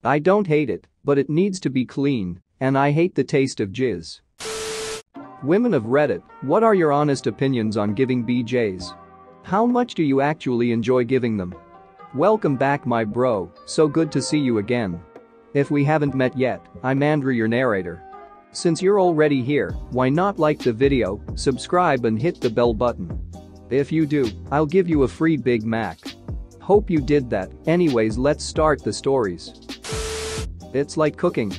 I don't hate it, but it needs to be clean, and I hate the taste of jizz. Women of Reddit, what are your honest opinions on giving BJs? How much do you actually enjoy giving them? Welcome back my bro, so good to see you again. If we haven't met yet, I'm Andrew, your narrator. Since you're already here, why not like the video, subscribe and hit the bell button. If you do, I'll give you a free Big Mac. Hope you did that. Anyways, let's start the stories. It's like cooking.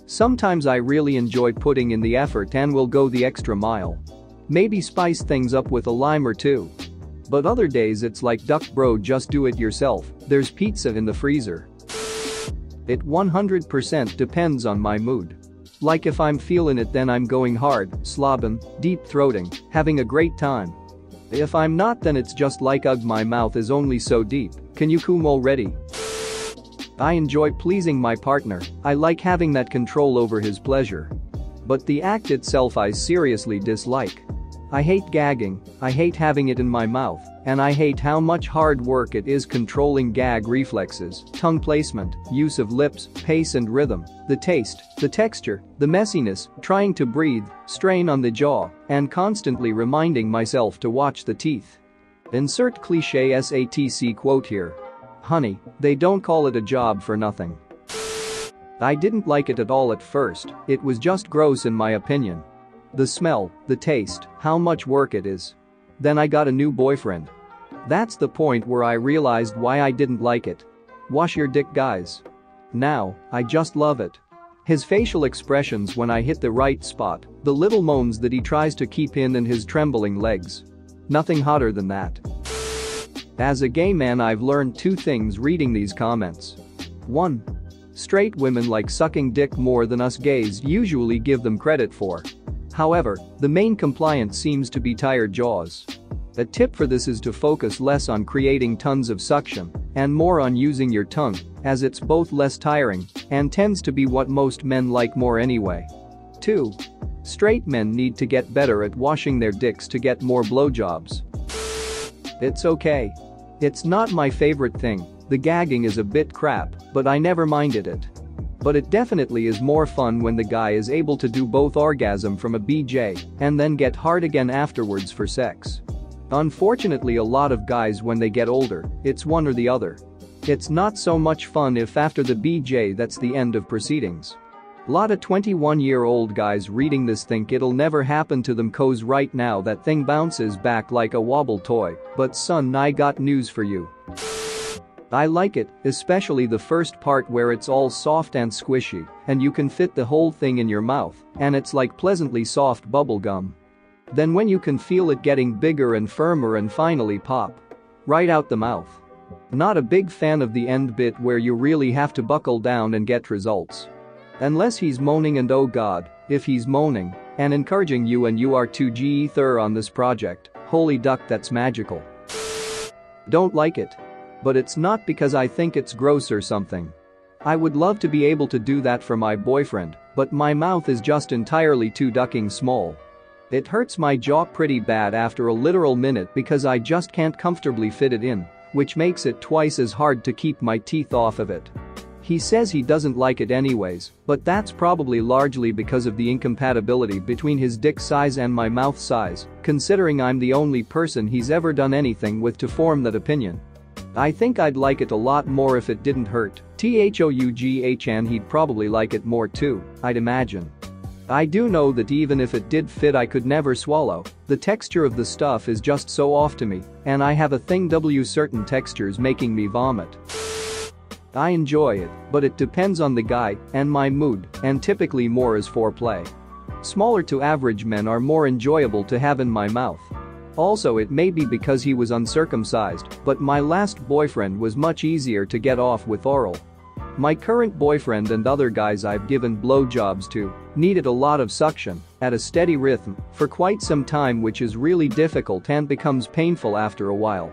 Sometimes I really enjoy putting in the effort and will go the extra mile. Maybe spice things up with a lime or two. But other days it's like duck bro, just do it yourself, there's pizza in the freezer. It 100% depends on my mood. Like if I'm feeling it, then I'm going hard, slobbing, deep throating, having a great time. If I'm not, then it's just like ugh, my mouth is only so deep, can you come already? I enjoy pleasing my partner, I like having that control over his pleasure. But the act itself I seriously dislike. I hate gagging, I hate having it in my mouth, and I hate how much hard work it is controlling gag reflexes, tongue placement, use of lips, pace and rhythm, the taste, the texture, the messiness, trying to breathe, strain on the jaw, and constantly reminding myself to watch the teeth. Insert cliche SATC quote here. Honey, they don't call it a job for nothing. I didn't like it at all at first, it was just gross in my opinion. The smell, the taste, how much work it is. Then I got a new boyfriend. That's the point where I realized why I didn't like it. Wash your dick, guys. Now, I just love it. His facial expressions when I hit the right spot, the little moans that he tries to keep in and his trembling legs. Nothing hotter than that. As a gay man, I've learned two things reading these comments. 1. Straight women like sucking dick more than us gays usually give them credit for. However, the main complaint seems to be tired jaws. A tip for this is to focus less on creating tons of suction and more on using your tongue, as it's both less tiring and tends to be what most men like more anyway. 2. Straight men need to get better at washing their dicks to get more blowjobs. It's okay. It's not my favorite thing, the gagging is a bit crap, but I never minded it. But it definitely is more fun when the guy is able to do both orgasm from a BJ and then get hard again afterwards for sex. Unfortunately, a lot of guys when they get older, it's one or the other. It's not so much fun if after the BJ that's the end of proceedings. Lot of 21-year-old guys reading this think it'll never happen to them cause right now that thing bounces back like a wobble toy, but son, I got news for you. I like it, especially the first part where it's all soft and squishy and you can fit the whole thing in your mouth and it's like pleasantly soft bubble gum. Then when you can feel it getting bigger and firmer and finally pop right out the mouth. Not a big fan of the end bit where you really have to buckle down and get results. Unless he's moaning, and oh god, if he's moaning and encouraging you and you are too ether on this project, holy duck, that's magical. Don't like it. But it's not because I think it's gross or something. I would love to be able to do that for my boyfriend, but my mouth is just entirely too ducking small. It hurts my jaw pretty bad after a literal minute because I just can't comfortably fit it in, which makes it twice as hard to keep my teeth off of it. He says he doesn't like it anyways, but that's probably largely because of the incompatibility between his dick size and my mouth size, considering I'm the only person he's ever done anything with to form that opinion. I think I'd like it a lot more if it didn't hurt, though, and he'd probably like it more too, I'd imagine. I do know that even if it did fit I could never swallow, the texture of the stuff is just so off to me, and I have a thing with certain textures making me vomit. I enjoy it, but it depends on the guy and my mood, and typically more as foreplay. Smaller to average men are more enjoyable to have in my mouth. Also, it may be because he was uncircumcised, but my last boyfriend was much easier to get off with oral. My current boyfriend and other guys I've given blowjobs to needed a lot of suction at a steady rhythm for quite some time, which is really difficult and becomes painful after a while.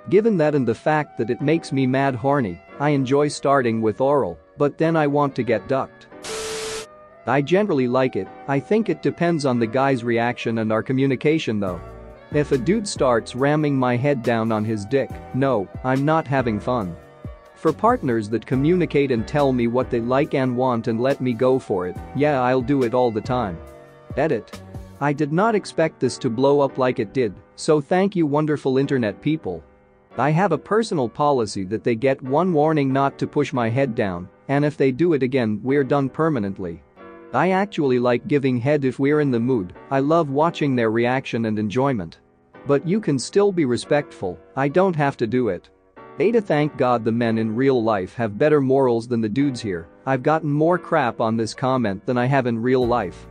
Given that and the fact that it makes me mad horny, I enjoy starting with oral, but then I want to get ducked. I generally like it, I think it depends on the guy's reaction and our communication though. If a dude starts ramming my head down on his dick, no, I'm not having fun. For partners that communicate and tell me what they like and want and let me go for it, yeah, I'll do it all the time. Edit. I did not expect this to blow up like it did, so thank you wonderful internet people. I have a personal policy that they get one warning not to push my head down, and if they do it again, we're done permanently. I actually like giving head if we're in the mood, I love watching their reaction and enjoyment. But you can still be respectful, I don't have to do it. Ada, thank God the men in real life have better morals than the dudes here. I've gotten more crap on this comment than I have in real life.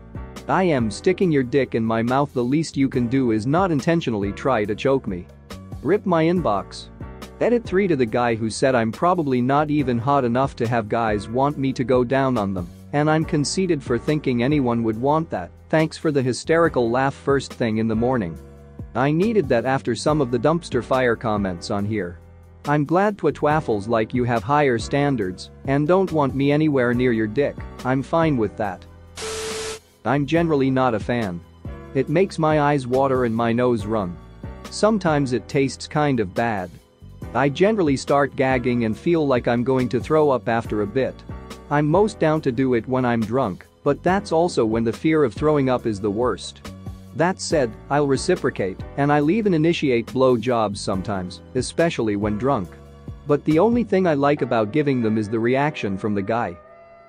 I am sticking your dick in my mouth, the least you can do is not intentionally try to choke me. Rip my inbox. Edit 3 to the guy who said I'm probably not even hot enough to have guys want me to go down on them, and I'm conceited for thinking anyone would want that. Thanks for the hysterical laugh first thing in the morning. I needed that after some of the dumpster fire comments on here. I'm glad twatwaffles like you have higher standards and don't want me anywhere near your dick. I'm fine with that. I'm generally not a fan. It makes my eyes water and my nose run. Sometimes it tastes kind of bad. I generally start gagging and feel like I'm going to throw up after a bit. I'm most down to do it when I'm drunk, but that's also when the fear of throwing up is the worst. That said, I'll reciprocate, and I'll even initiate blow jobs sometimes, especially when drunk. But the only thing I like about giving them is the reaction from the guy.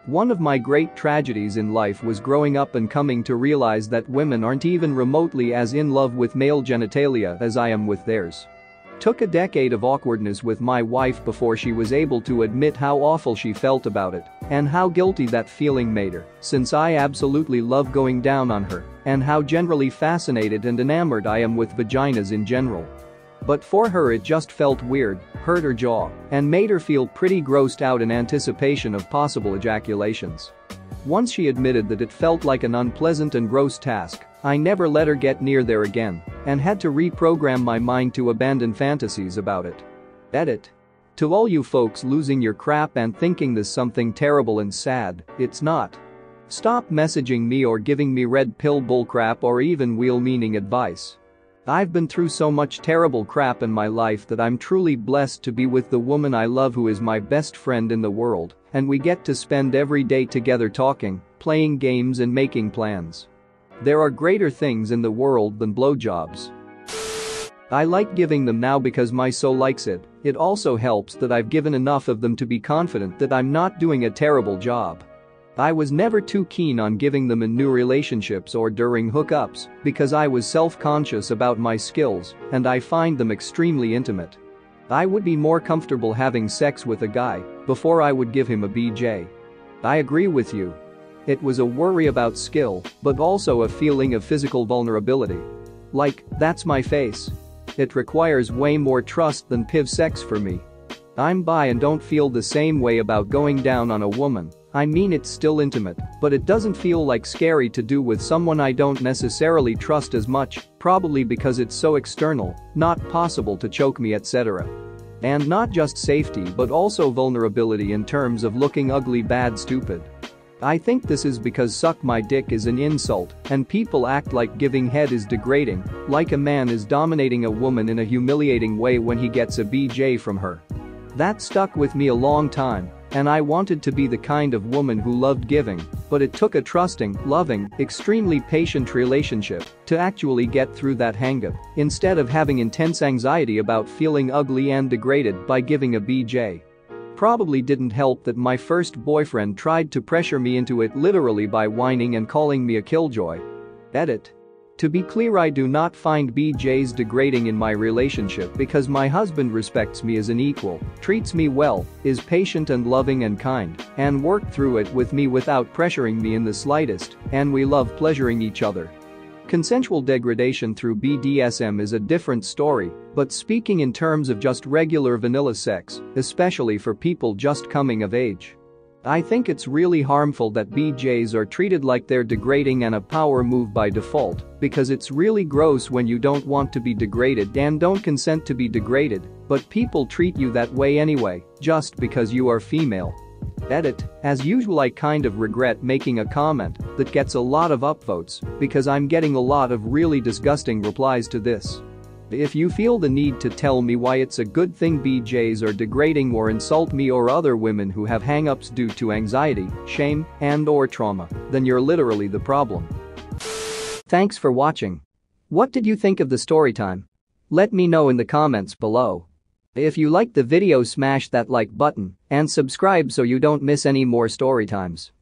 One of my great tragedies in life was growing up and coming to realize that women aren't even remotely as in love with male genitalia as I am with theirs. Took a decade of awkwardness with my wife before she was able to admit how awful she felt about it and how guilty that feeling made her, since I absolutely love going down on her and how generally fascinated and enamored I am with vaginas in general. But for her it just felt weird, hurt her jaw, and made her feel pretty grossed out in anticipation of possible ejaculations. Once she admitted that it felt like an unpleasant and gross task, I never let her get near there again and had to reprogram my mind to abandon fantasies about it. Edit. To all you folks losing your crap and thinking this something terrible and sad, it's not. Stop messaging me or giving me red pill bullcrap or even wheel-meaning advice. I've been through so much terrible crap in my life that I'm truly blessed to be with the woman I love who is my best friend in the world, and we get to spend every day together talking, playing games and making plans. There are greater things in the world than blowjobs. I like giving them now because my soul likes it. It also helps that I've given enough of them to be confident that I'm not doing a terrible job. I was never too keen on giving them in new relationships or during hookups because I was self-conscious about my skills and I find them extremely intimate. I would be more comfortable having sex with a guy before I would give him a BJ. I agree with you. It was a worry about skill, but also a feeling of physical vulnerability. Like, that's my face. It requires way more trust than PIV sex for me. I'm bi and don't feel the same way about going down on a woman. I mean, it's still intimate, but it doesn't feel like scary to do with someone I don't necessarily trust as much, probably because it's so external, not possible to choke me, etc. And not just safety but also vulnerability in terms of looking ugly, bad, stupid. I think this is because suck my dick is an insult and people act like giving head is degrading, like a man is dominating a woman in a humiliating way when he gets a BJ from her. That stuck with me a long time, and I wanted to be the kind of woman who loved giving, but it took a trusting, loving, extremely patient relationship to actually get through that hang-up, instead of having intense anxiety about feeling ugly and degraded by giving a BJ. Probably didn't help that my first boyfriend tried to pressure me into it literally by whining and calling me a killjoy. Edit. To be clear, I do not find BJs degrading in my relationship because my husband respects me as an equal, treats me well, is patient and loving and kind, and worked through it with me without pressuring me in the slightest, and we love pleasuring each other. Consensual degradation through BDSM is a different story, but speaking in terms of just regular vanilla sex, especially for people just coming of age, I think it's really harmful that BJs are treated like they're degrading and a power move by default, because it's really gross when you don't want to be degraded and don't consent to be degraded, but people treat you that way anyway, just because you are female. Edit. As usual, I kind of regret making a comment that gets a lot of upvotes because I'm getting a lot of really disgusting replies to this. If you feel the need to tell me why it's a good thing BJs are degrading or insult me or other women who have hang-ups due to anxiety, shame, and/or trauma, then you're literally the problem. Thanks for watching. What did you think of the story time? Let me know in the comments below. If you liked the video, smash that like button and subscribe so you don't miss any more story times.